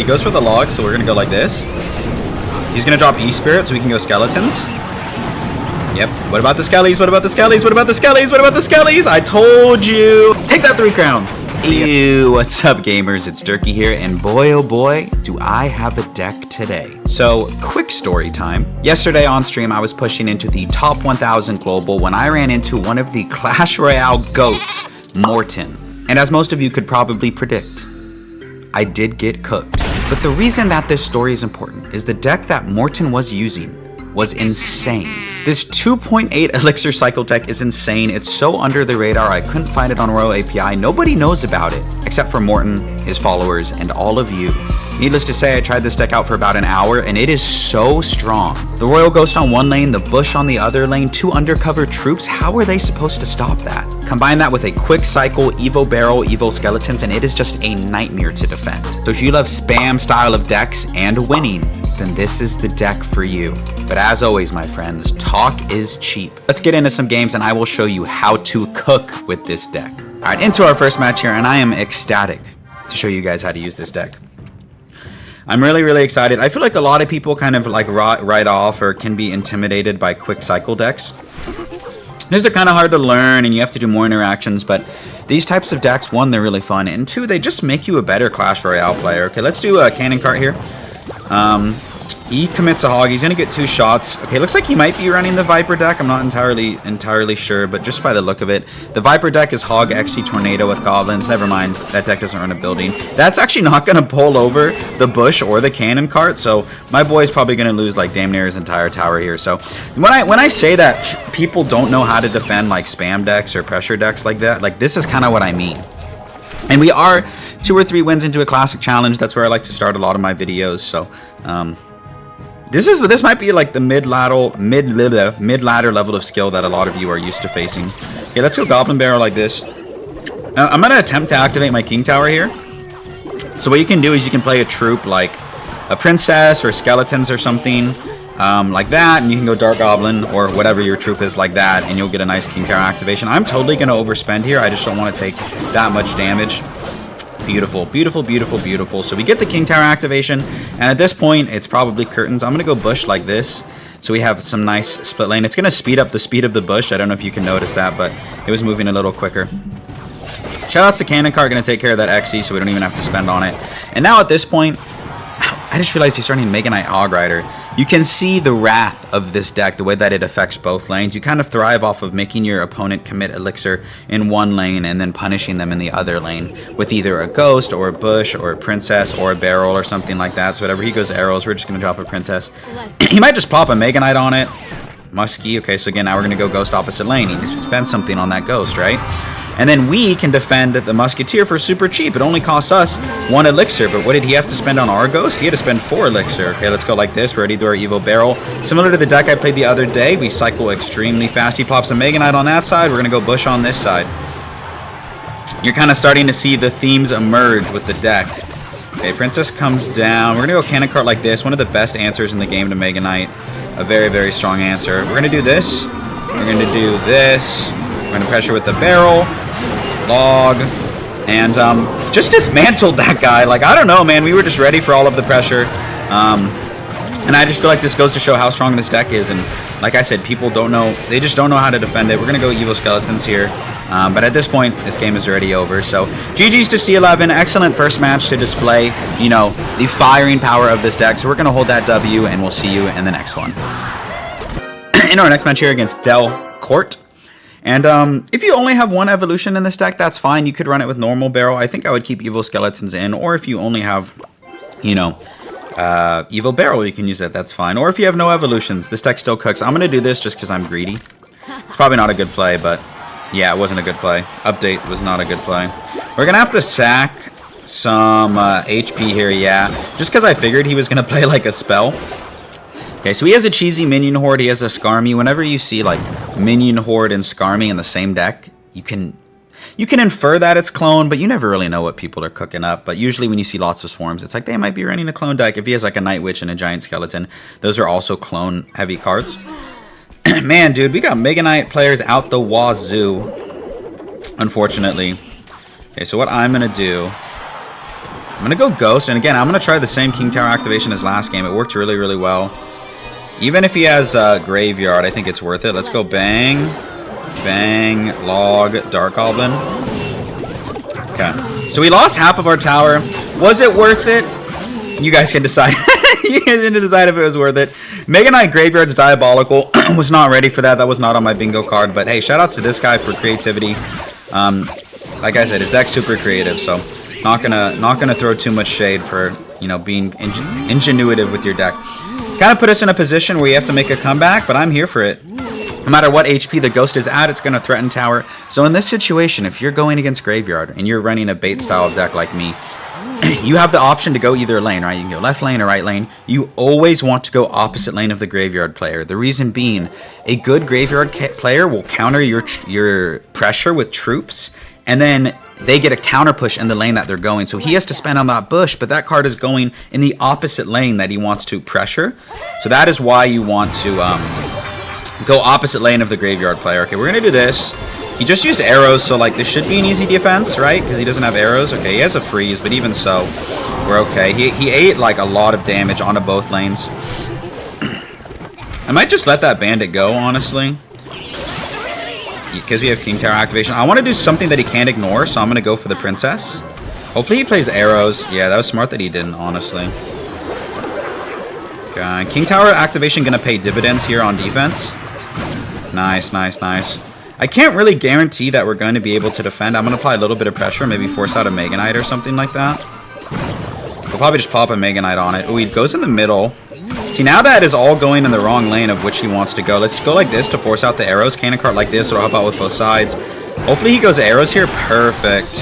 He goes for the log, so we're gonna go like this. He's gonna drop E-Spirit, so we can go skeletons. Yep. What about the skellies? What about the skellies? What about the skellies? What about the skellies? I told you. Take that 3 crown. Ew, what's up gamers? It's Durkee here, and boy oh boy, do I have a deck today. So, quick story time. Yesterday on stream, I was pushing into the top 1000 global when I ran into one of the Clash Royale goats, Morten. And as most of you could probably predict, I did get cooked. But the reason that this story is important is the deck that Morten was using was insane. This 2.8 elixir cycle deck is insane. It's so under the radar, I couldn't find it on Royale API. Nobody knows about it, except for Morten, his followers, and all of you. Needless to say, I tried this deck out for about an hour, and it is so strong. The Royal Ghost on one lane, the Bush on the other lane, 2 undercover troops, how are they supposed to stop that? Combine that with a quick cycle, Evo Barrel, Evo Skeletons, and it is just a nightmare to defend. So if you love spam style of decks and winning, then this is the deck for you. But as always, my friends, talk is cheap. Let's get into some games and I will show you how to cook with this deck. All right, into our first match here, and I am ecstatic to show you guys how to use this deck. I'm really excited. I feel like a lot of people kind of like write off or can be intimidated by quick cycle decks. These are kind of hard to learn and you have to do more interactions, but these types of decks, 1, they're really fun, and 2, they just make you a better Clash Royale player. Okay, let's do a cannon cart here. He commits a hog. He's gonna get 2 shots. Okay, looks like he might be running the Viper deck. I'm not entirely sure, but just by the look of it, the Viper deck is Hog XC Tornado with goblins. Never mind, that deck doesn't run a building. That's actually not gonna pull over the Bush or the cannon cart, so my boy's probably gonna lose like damn near his entire tower here. So when I say that people don't know how to defend like spam decks or pressure decks like that, like this is kind of what I mean. And we are 2 or 3 wins into a classic challenge. That's where I like to start a lot of my videos. So this might be like the mid-ladder level of skill that a lot of you are used to facing. Okay, let's go Goblin Barrel like this. I'm gonna attempt to activate my King Tower here. So what you can do is you can play a troop like a Princess or Skeletons or something like that, and you can go Dark Goblin or whatever your troop is like that, and you'll get a nice King Tower activation. I'm totally gonna overspend here. I just don't want to take that much damage. Beautiful, beautiful, beautiful, beautiful. So we get the King Tower activation, and at this point, it's probably curtains. I'm going to go Bush like this, so we have some nice split lane. It's going to speed up the speed of the Bush. I don't know if you can notice that, but it was moving a little quicker. Shoutouts to Cannon Cart, going to take care of that XE, so we don't even have to spend on it. And now at this point, I just realized he's starting Mega Knight Hog Rider. You can see the wrath of this deck, the way that it affects both lanes. You kind of thrive off of making your opponent commit elixir in one lane and then punishing them in the other lane with either a ghost or a bush or a princess or a barrel or something like that. So whatever he goes arrows, we're just going to drop a princess. He might just pop a Mega Knight on it. Musky. Okay, so again, now we're going to go ghost opposite lane. He needs to spend something on that ghost, right? And then we can defend the Musketeer for super cheap. It only costs us 1 elixir, but what did he have to spend on our ghost? He had to spend 4 elixir. Okay, let's go like this. We're ready to do our Evo Barrel. Similar to the deck I played the other day, we cycle extremely fast. He pops a Mega Knight on that side. We're going to go Bush on this side. You're kind of starting to see the themes emerge with the deck. Okay, Princess comes down. We're going to go Cannon Cart like this. One of the best answers in the game to Mega Knight. A very strong answer. We're going to do this. We're going to do this. We're going to pressure with the barrel. Log, and just dismantled that guy. Like, I don't know, man, we were just ready for all of the pressure, and I just feel like this goes to show how strong this deck is. And like I said, people don't know, they just don't know how to defend it. We're gonna go Evo Skeletons here, but at this point this game is already over. So GG's to C11. Excellent first match to display, you know, the firing power of this deck. So we're gonna hold that W, and we'll see you in the next one. In our next match here against Del Court. And if you only have 1 evolution in this deck, that's fine. You could run it with normal barrel. I think I would keep Evo Skeletons in. Or if you only have, you know, Evo Barrel, you can use that. That's fine. Or if you have no evolutions, this deck still cooks. I'm going to do this just because I'm greedy. It's probably not a good play, but yeah, it wasn't a good play. Update was not a good play. We're going to have to sack some HP here, yeah. Just because I figured he was going to play like a spell. Okay, so he has a cheesy minion horde, he has a Skarmy. Whenever you see like minion horde and Skarmy in the same deck, you can infer that it's clone, but you never really know what people are cooking up. But usually when you see lots of swarms, it's like they might be running a clone deck. If he has like a Night Witch and a Giant Skeleton, those are also clone heavy cards. Man, dude, we got Mega Knight players out the wazoo, unfortunately. Okay, so what I'm gonna do I'm going to go Ghost. And again, I'm going to try the same King Tower activation as last game. It worked really, really well. Even if he has Graveyard, I think it's worth it. Let's go Bang. Bang. Log. Dark Goblin. Okay. So we lost half of our tower. Was it worth it? You guys can decide. You guys can decide if it was worth it. Mega Knight Graveyard's Diabolical. Was not ready for that. That was not on my bingo card. But hey, shoutouts to this guy for creativity. Like I said, his deck's super creative, so not gonna throw too much shade for, you know, being ingenuitive with your deck. Kind of put us in a position where you have to make a comeback, but I'm here for it. No matter what HP the Ghost is at, it's going to threaten tower. So in this situation, if you're going against Graveyard and you're running a bait style of deck like me, you have the option to go either lane, right? You can go left lane or right lane. You always want to go opposite lane of the Graveyard player. The reason being, a good Graveyard player will counter your pressure with troops, and then they get a counter push in the lane that they're going. So he has to spend on that bush, but that card is going in the opposite lane that he wants to pressure. So that is why you want to go opposite lane of the Graveyard player. Okay, we're going to do this. He just used arrows, so like this should be an easy defense, right? Because he doesn't have arrows. Okay, he has a freeze, but even so, we're okay. He ate like a lot of damage onto both lanes. I might just let that bandit go, honestly. Because we have King Tower activation. I want to do something that he can't ignore, so I'm going to go for the princess. Hopefully he plays arrows. Yeah, that was smart that he didn't, honestly. Okay, King Tower activation going to pay dividends here on defense. Nice, nice, nice. I can't really guarantee that we're going to be able to defend. I'm going to apply a little bit of pressure, maybe force out a Mega Knight or something like that. We'll probably just pop a Mega Knight on it. Oh, he goes in the middle. See, now that is all going in the wrong lane of which he wants to go. Let's go like this to force out the arrows. Cannon cart like this, it'll help out with both sides. Hopefully he goes arrows here. Perfect.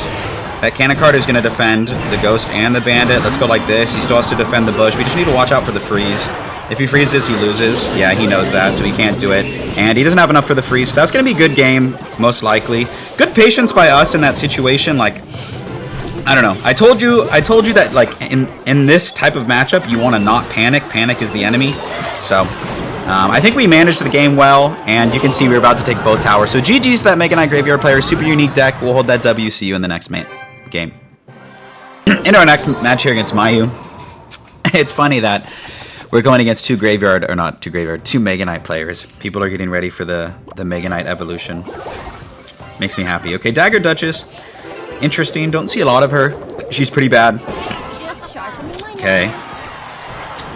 That cannon cart is going to defend the Ghost and the Bandit. Let's go like this. He still has to defend the bush. We just need to watch out for the freeze. If he freezes, he loses. Yeah, he knows that, so he can't do it. And he doesn't have enough for the freeze. So that's going to be a good game, most likely. Good patience by us in that situation. Like, I don't know. I told you that like in this type of matchup, you want to not panic. Panic is the enemy. So I think we managed the game well, and you can see we're about to take both towers. So GG's to that Mega Knight Graveyard player. Super unique deck. We'll hold that W. See you in the next game. In our next match here against Mayu, it's funny that we're going against two Mega Knight players. People are getting ready for the Mega Knight evolution. Makes me happy. Okay, Dagger Duchess. Interesting. Don't see a lot of her. She's pretty bad. Okay.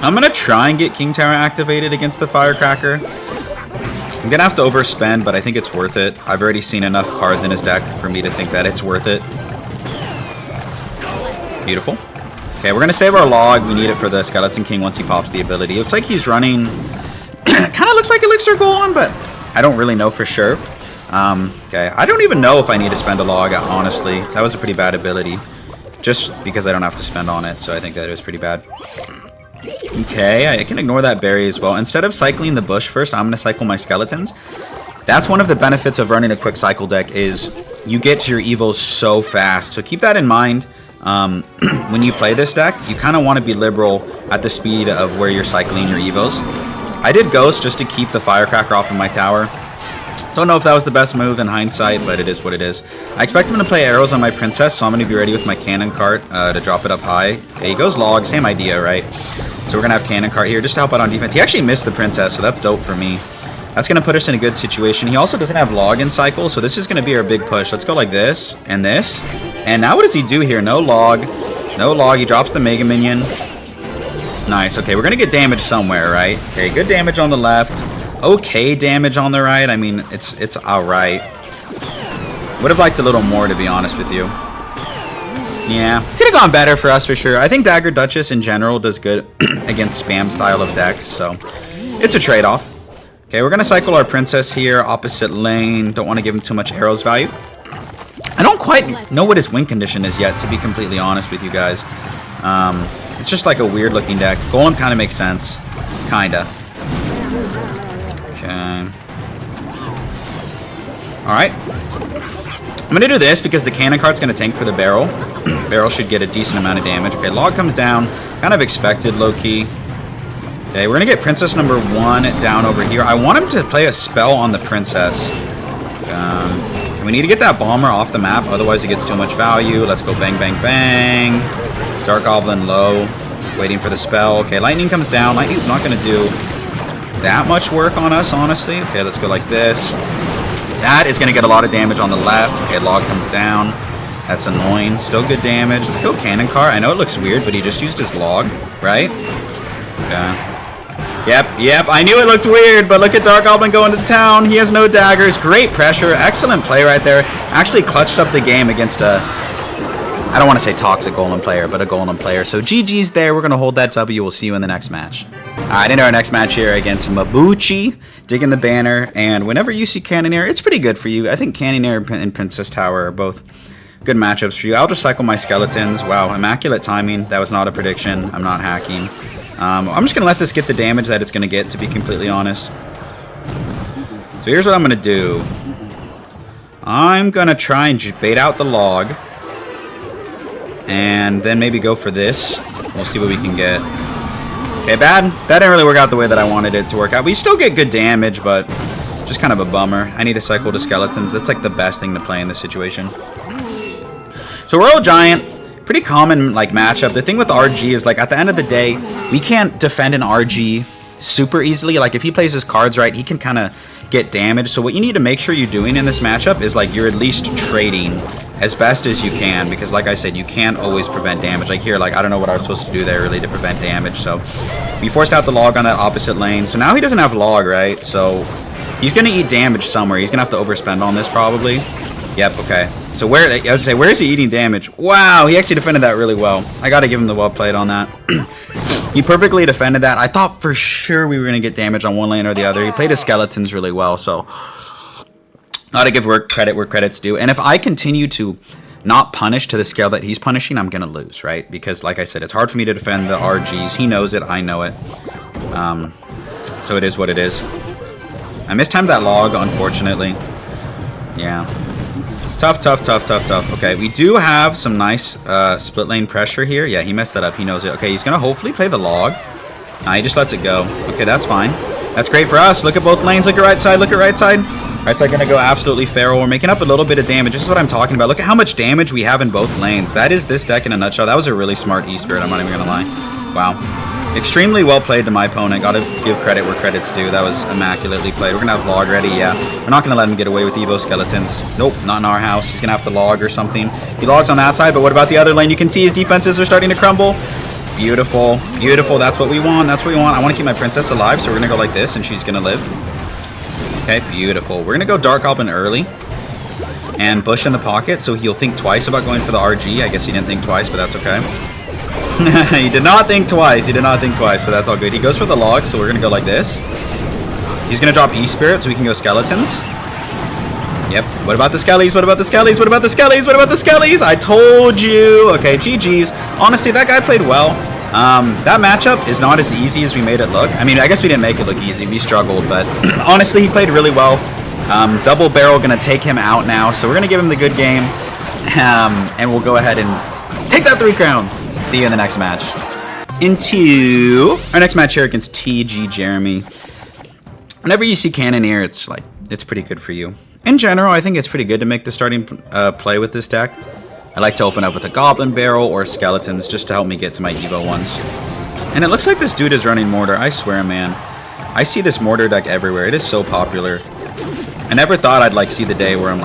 I'm going to try and get King Tower activated against the Firecracker. I'm going to have to overspend, but I think it's worth it. I've already seen enough cards in his deck for me to think that it's worth it. Beautiful. Okay, we're going to save our log. We need it for the Skeleton King once he pops the ability. It looks like he's running... kind of looks like Elixir Golem, but I don't really know for sure. Okay, I don't even know if I need to spend a log, honestly. That was a pretty bad ability. Just because I don't have to spend on it, so I think that it was pretty bad. Okay, I can ignore that berry as well. Instead of cycling the bush first, I'm going to cycle my skeletons. That's one of the benefits of running a quick cycle deck is you get to your evos so fast. So keep that in mind. When you play this deck, you kind of want to be liberal at the speed of where you're cycling your evos. I did Ghost just to keep the Firecracker off of my tower. Don't know if that was the best move in hindsight, but it is what it is. I expect him to play arrows on my princess, so I'm going to be ready with my cannon cart to drop it up high. Okay, he goes log, same idea, right? So we're going to have cannon cart here just to help out on defense. He actually missed the princess, so that's dope for me. That's going to put us in a good situation. He also doesn't have log in cycle, so this is going to be our big push. Let's go like this and this. And now what does he do here? No log. No log. He drops the Mega Minion. Nice. Okay, we're going to get damage somewhere, right? Okay, good damage on the left. Okay damage on the right. I mean, it's alright. Would have liked a little more, to be honest with you. Yeah, could have gone better for us for sure. I think Dagger Duchess in general does good against spam style of decks, so it's a trade-off. Okay, we're going to cycle our princess here, opposite lane. Don't want to give him too much arrows value. I don't quite know what his win condition is yet, to be completely honest with you guys. It's just like a weird looking deck. Golem kind of makes sense. Kinda. Okay. Alright. I'm going to do this because the cannon cart's going to tank for the barrel. Barrel should get a decent amount of damage. Okay, log comes down. Kind of expected, low-key. Okay, we're going to get princess number 1 down over here. I want him to play a spell on the princess. We need to get that bomber off the map, otherwise it gets too much value. Let's go bang, bang, bang. Dark Goblin low, waiting for the spell. Okay, Lightning comes down. Lightning's not going to do that much work on us, honestly. Okay, let's go like this. That is going to get a lot of damage on the left. Okay, Log comes down. That's annoying. Still good damage. Let's go Cannon Cart. I know it looks weird, but he just used his Log, right? Yeah. Yep. I knew it looked weird, but look at Dark Goblin going to town. He has no daggers. Great pressure. Excellent play right there. Actually clutched up the game against a, I don't want to say toxic Golem player, but a Golem player. So GG's there. We're going to hold that W. We'll see you in the next match. All right, into our next match here against Mabuchi, digging the banner. And whenever you see Cannoneer, it's pretty good for you. I think Cannoneer and Princess Tower are both good matchups for you. I'll just cycle my Skeletons. Wow, immaculate timing. That was not a prediction. I'm not hacking. I'm just going to let this get the damage that it's going to get, to be completely honest. So here's what I'm going to do. I'm going to try and bait out the Log. And then maybe go for this. We'll see what we can get. Okay, bad. That didn't really work out the way that I wanted it to work out. We still get good damage, but just kind of a bummer. I need to cycle to Skeletons. That's like the best thing to play in this situation. So Royal Giant, pretty common like matchup. The thing with RG is like at the end of the day, we can't defend an RG super easily. Like if he plays his cards right, he can kind of get damaged. So what you need to make sure you're doing in this matchup is like you're at least trading as best as you can, because like I said, you can't always prevent damage. Like here, like I don't know what I was supposed to do there really to prevent damage. So we forced out the Log on that opposite lane. So now he doesn't have Log, right? So he's gonna eat damage somewhere. He's gonna have to overspend on this probably. Yep, okay. So where, I was gonna say, where is he eating damage? Wow, he actually defended that really well. I gotta give him the well played on that. He perfectly defended that. I thought for sure we were gonna get damage on one lane or the other. He played his Skeletons really well, so gotta give credit where credit's due. And if I continue to not punish to the scale that he's punishing, I'm gonna lose, right? Because like I said, it's hard for me to defend the RGs. He knows it, I know it. So it is what it is. I mistimed that Log, unfortunately. Yeah. Tough. Okay, we do have some nice split lane pressure here. Yeah, he messed that up. He knows it. Okay, he's going to hopefully play the Log. Nah, he just lets it go. Okay, that's fine. That's great for us. Look at both lanes. Look at right side. Look at right side. Right side going to go absolutely feral. We're making up a little bit of damage. This is what I'm talking about. Look at how much damage we have in both lanes. That is this deck in a nutshell. That was a really smart E-Spirit. I'm not even going to lie. Wow. Extremely well played to my opponent. Gotta give credit where credit's due. That was immaculately played. We're gonna have Log ready, yeah. We're not gonna let him get away with Evo Skeletons. Nope, not in our house. He's gonna have to Log or something. He Logs on that side, but what about the other lane? You can see his defenses are starting to crumble. Beautiful. That's what we want. I want to keep my princess alive, so we're gonna go like this, and she's gonna live. Okay, beautiful. We're gonna go Dark Goblin early. And Bush in the pocket, so he'll think twice about going for the RG. I guess he didn't think twice, but that's okay. He did not think twice, but that's all good. He goes for the Log, so we're going to go like this. He's going to drop E-Spirit, so we can go Skeletons. Yep. What about the Skellies? I told you. Okay, GG's. Honestly, that guy played well. That matchup is not as easy as we made it look. I mean, I guess we didn't make it look easy. We struggled, but honestly, he played really well. Double Barrel going to take him out now, so we're going to give him the good game. And we'll go ahead and take that 3 crown. See you in the next match. Into our next match here against TG Jeremy. Whenever you see Cannoneer, it's pretty good for you. In general, I think it's pretty good to make the starting play with this deck. I like to open up with a Goblin Barrel or Skeletons just to help me get to my Evo ones. And it looks like this dude is running Mortar. I swear, man. I see this Mortar deck everywhere. It is so popular. I never thought I'd see the day where I'm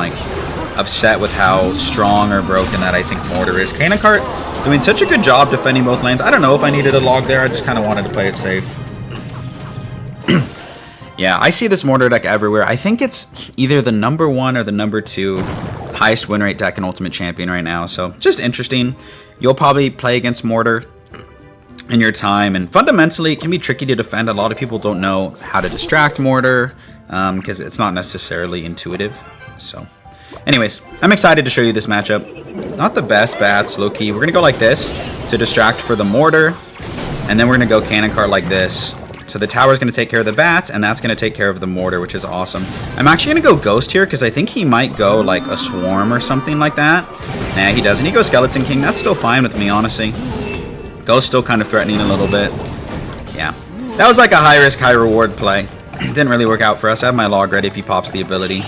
upset with how strong or broken that I think Mortar is. Cannon Cart doing such a good job defending both lanes. I don't know if I needed a Log there. I just kind of wanted to play it safe. Yeah, I see this Mortar deck everywhere. I think it's either the #1 or the #2 highest win rate deck in Ultimate Champion right now. So just interesting. You'll probably play against Mortar in your time. And fundamentally, it can be tricky to defend. A lot of people don't know how to distract Mortar because it's not necessarily intuitive. So anyways, I'm excited to show you this matchup. Not the best bats, low-key. We're going to go like this to distract for the Mortar. And then we're going to go Cannon Cart like this. So the tower is going to take care of the bats, and that's going to take care of the Mortar, which is awesome. I'm actually going to go Ghost here, because I think he might go like a Swarm or something like that. Nah, he doesn't. He goes Skeleton King. That's still fine with me, honestly. Ghost still kind of threatening a little bit. Yeah. That was like a high-risk, high-reward play. Didn't really work out for us. I have my Log ready if he pops the ability.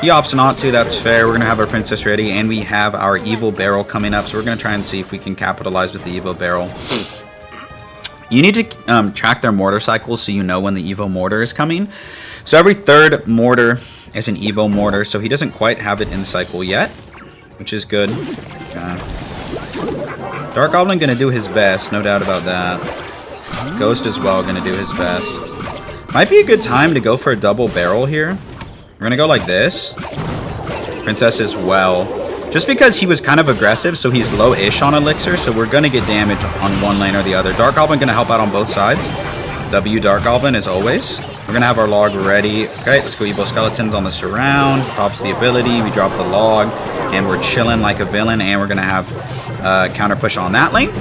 He opts not to, that's fair. We're going to have our princess ready, and we have our evil barrel coming up, so we're going to try and see if we can capitalize with the evil barrel. You need to track their mortar cycles so you know when the evo mortar is coming. So every third mortar is an evo mortar, so he doesn't quite have it in cycle yet, which is good. Dark Goblin going to do his best, no doubt about that. Ghost as well going to do his best. Might be a good time to go for a double barrel here. We're going to go like this. Princess as well. Just because he was kind of aggressive, so he's low-ish on Elixir, so we're going to get damage on one lane or the other. Dark Goblin going to help out on both sides. W Dark Goblin as always. We're going to have our log ready. Okay, let's go Evo Skeletons on the surround. Pops the ability. We drop the log. And we're chilling like a villain. And we're going to have counter push on that lane.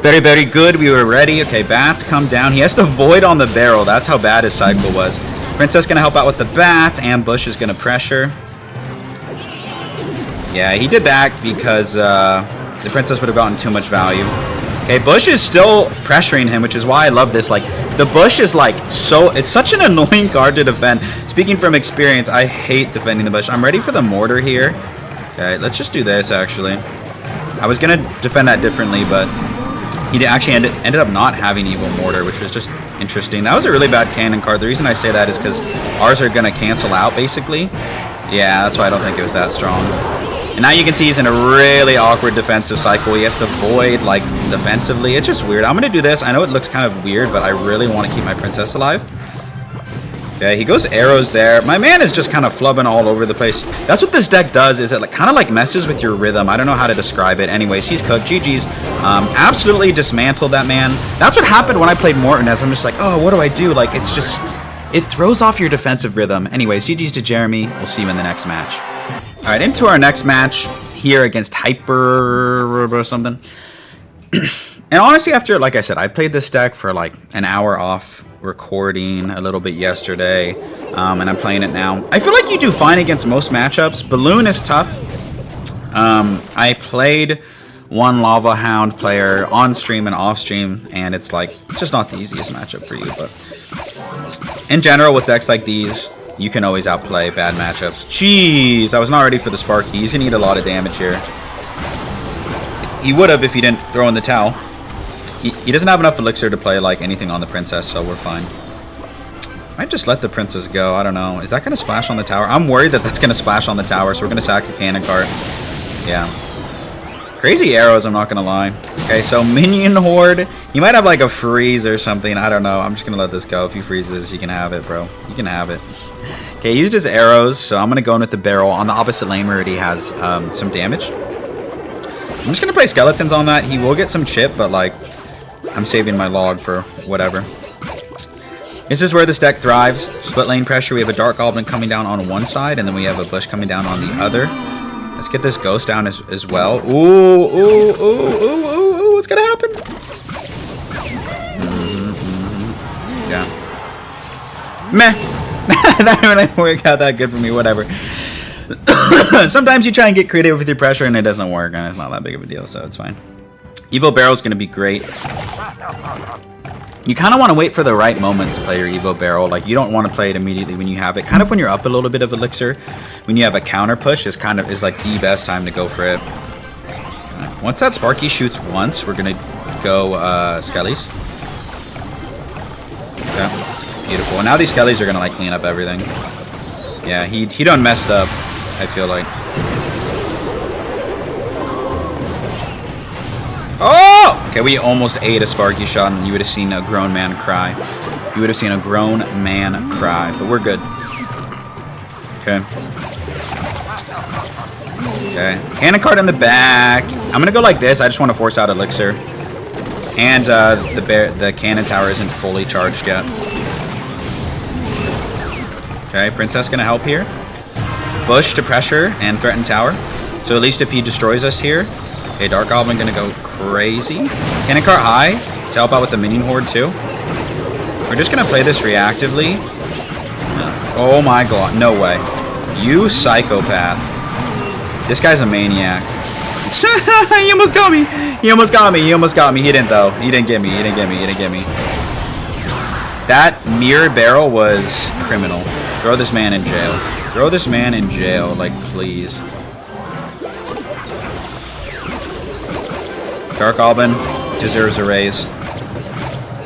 Very, very good. We were ready. Okay, bats come down. He has to void on the barrel. That's how bad his cycle was. Princess going to help out with the bats. Ambush is going to pressure. Yeah, he did that because the princess would have gotten too much value. Okay, Bush is still pressuring him, which is why I love this. Like, the Bush is like so... It's such an annoying card to defend. Speaking from experience, I hate defending the Bush. I'm ready for the mortar here. Okay, let's just do this, actually. I was going to defend that differently, but he actually ended up not having Evil Mortar, which was just interesting. That was a really bad cannon card. The reason I say that is because ours are going to cancel out, basically. Yeah, that's why I don't think it was that strong. And now you can see he's in a really awkward defensive cycle. He has to void, like, defensively. It's just weird. I'm going to do this. I know it looks kind of weird, but I really want to keep my princess alive. Okay, he goes arrows there. My man is just kind of flubbing all over the place. That's what this deck does, is it like, kind of like messes with your rhythm. I don't know how to describe it. Anyways, he's cooked. GG's. Absolutely dismantled that man. That's what happened when I played Morten, as I'm just like, oh, what do I do? Like, it's just... It throws off your defensive rhythm. Anyways, GG's to Jeremy. We'll see you in the next match. All right, into our next match here against Hyper or something. And honestly, after, like I said, I played this deck for like an hour off recording a little bit yesterday, and I'm playing it now. I feel like you do fine against most matchups. Balloon is tough. I played one Lava Hound player on stream and off stream, and it's like, it's just not the easiest matchup for you. But in general, with decks like these, you can always outplay bad matchups. Jeez, I was not ready for the Sparky. He's gonna need a lot of damage here. He would have if he didn't throw in the towel. He doesn't have enough elixir to play like anything on the princess, so we're fine. Might just let the princess go. I don't know. Is that gonna splash on the tower? I'm worried that that's gonna splash on the tower, so we're gonna sack a cannon cart. Yeah. Crazy arrows, I'm not gonna lie. Okay, so minion horde. You might have like a freeze or something. I don't know. I'm just gonna let this go. If he freezes, you can have it, bro. You can have it. Okay, he used his arrows, so I'm gonna go in with the barrel on the opposite lane where he has some damage. I'm just gonna play skeletons on that. He will get some chip, but like, I'm saving my log for whatever. This is where this deck thrives. Split lane pressure. We have a Dark Goblin coming down on one side, and then we have a Bush coming down on the other. Let's get this Ghost down as well. Ooh, ooh, ooh, ooh, ooh, ooh. What's gonna happen? Yeah. Meh. That didn't work out that good for me. Whatever. Sometimes you try and get creative with your pressure, and it doesn't work, and it's not that big of a deal, so it's fine. Evo Barrel is going to be great. You kind of want to wait for the right moment to play your Evo Barrel. Like, you don't want to play it immediately when you have it. Kind of when you're up a little bit of elixir, when you have a counter push, is like the best time to go for it. Okay. Once that Sparky shoots once, we're going to go Skellies. Okay. Beautiful. And now these Skellies are going to like clean up everything. Yeah, he done messed up, I feel like. Oh! Okay, we almost ate a Sparky shot, and you would have seen a grown man cry. You would have seen a grown man cry, but we're good. Okay. Okay. Cannon card in the back. I'm gonna go like this. I just want to force out elixir. And the cannon tower isn't fully charged yet. Okay, Princess gonna help here. Bush to pressure and threaten tower. So at least if he destroys us here. Okay, Dark Goblin gonna go crazy. Cannon cart high to help out with the minion horde too. We're just gonna play this reactively. Oh my god, no way. You psychopath. This guy's a maniac. He almost got me. He almost got me. He almost got me. He didn't though. He didn't get me. He didn't get me. He didn't get me. That mirror barrel was criminal. Throw this man in jail. Throw this man in jail, like, please. Dark Goblin deserves a raise.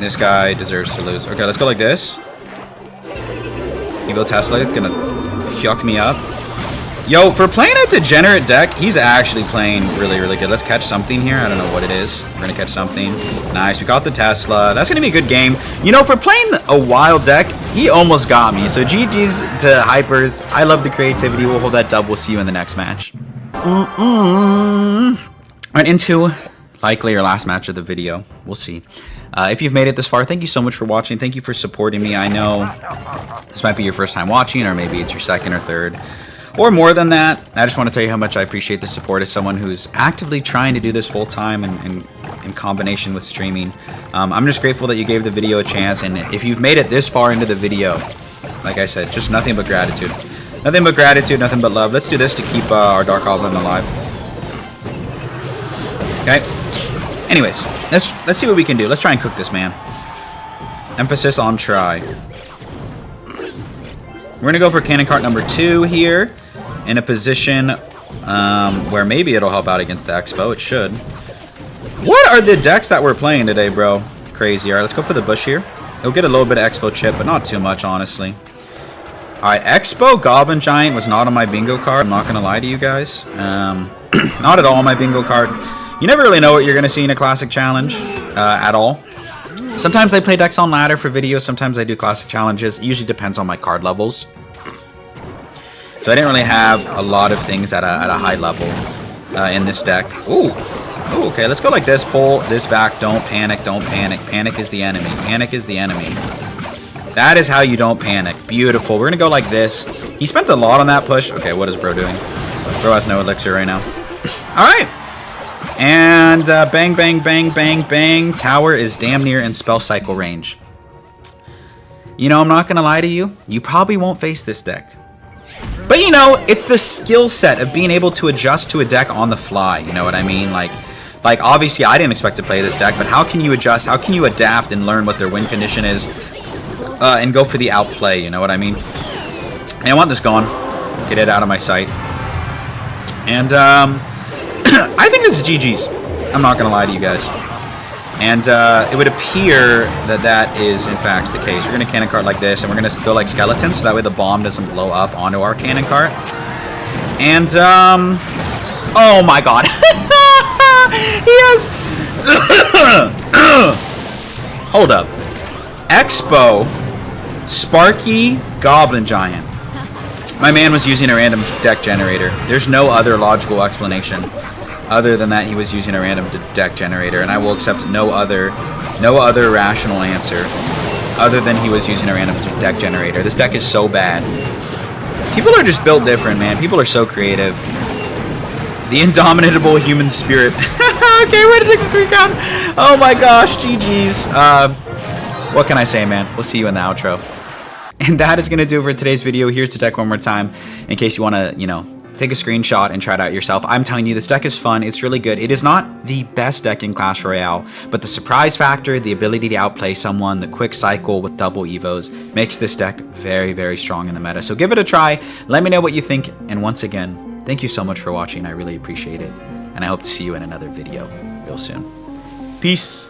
This guy deserves to lose. Okay, let's go like this. Evil Tesla gonna yuck me up. Yo, for playing a degenerate deck, he's actually playing really, really good. Let's catch something here. I don't know what it is. We're gonna catch something. Nice, we got the Tesla. That's gonna be a good game. You know, for playing a wild deck, he almost got me. So GG's to Hypers. I love the creativity. We'll hold that dub. We'll see you in the next match. All right, into likely your last match of the video. We'll see. If you've made it this far, thank you so much for watching. Thank you for supporting me. I know this might be your first time watching, or maybe it's your second or third, or more than that. I just want to tell you how much I appreciate the support as someone who's actively trying to do this full time and in combination with streaming. I'm just grateful that you gave the video a chance, and if you've made it this far into the video, like I said, just nothing but gratitude. Nothing but gratitude, nothing but love. Let's do this to keep our Dark Goblin alive. Okay. Anyways, let's see what we can do. Let's try and cook this man. Emphasis on try. We're gonna go for cannon cart number 2 here, in a position where maybe it'll help out against the Expo. It should. What are the decks that we're playing today, bro? Crazy. All right, let's go for the bush here. It'll get a little bit of Expo chip, but not too much, honestly. All right, Expo Goblin Giant was not on my bingo card. I'm not gonna lie to you guys. Not at all on my bingo card. You never really know what you're going to see in a Classic Challenge at all. Sometimes I play decks on ladder for videos. Sometimes I do Classic Challenges. It usually depends on my card levels. So I didn't really have a lot of things at a high level in this deck. Ooh. Ooh, okay, let's go like this. Pull this back. Don't panic. Don't panic. Panic is the enemy. Panic is the enemy. That is how you don't panic. Beautiful. We're going to go like this. He spent a lot on that push. Okay, what is bro doing? Bro has no elixir right now. All right. And bang, bang, bang, bang, bang. Tower is damn near in spell cycle range. You know, I'm not going to lie to you. You probably won't face this deck. But, you know, it's the skill set of being able to adjust to a deck on the fly. You know what I mean? Like obviously, I didn't expect to play this deck. But how can you adjust? How can you adapt and learn what their win condition is? And go for the outplay. You know what I mean? And I want this gone. Get it out of my sight. And, I think this is GG's. I'm not going to lie to you guys. And it would appear that that is, in fact, the case. We're going to cannon cart like this, and we're going to go like skeletons, so that way the bomb doesn't blow up onto our cannon cart. And, oh my god. He has... Hold up. Expo Sparky Goblin Giant. My man was using a random deck generator. There's no other logical explanation. Other than that, he was using a random deck generator, and I will accept no other rational answer other than he was using a random deck generator. This deck is so bad. People are just built different, man. People are so creative. The indomitable human spirit. Okay, we're gonna take the 3 count. Oh my gosh, GG's. What can I say, man? We'll see you in the outro. And that is gonna do it for today's video. Here's the deck one more time, in case you wanna, you know, take a screenshot and try it out yourself. I'm telling you, this deck is fun. It's really good. It is not the best deck in Clash Royale, but the surprise factor, the ability to outplay someone, the quick cycle with double evos makes this deck very, very strong in the meta. So give it a try. Let me know what you think. And once again, thank you so much for watching. I really appreciate it. And I hope to see you in another video real soon. Peace.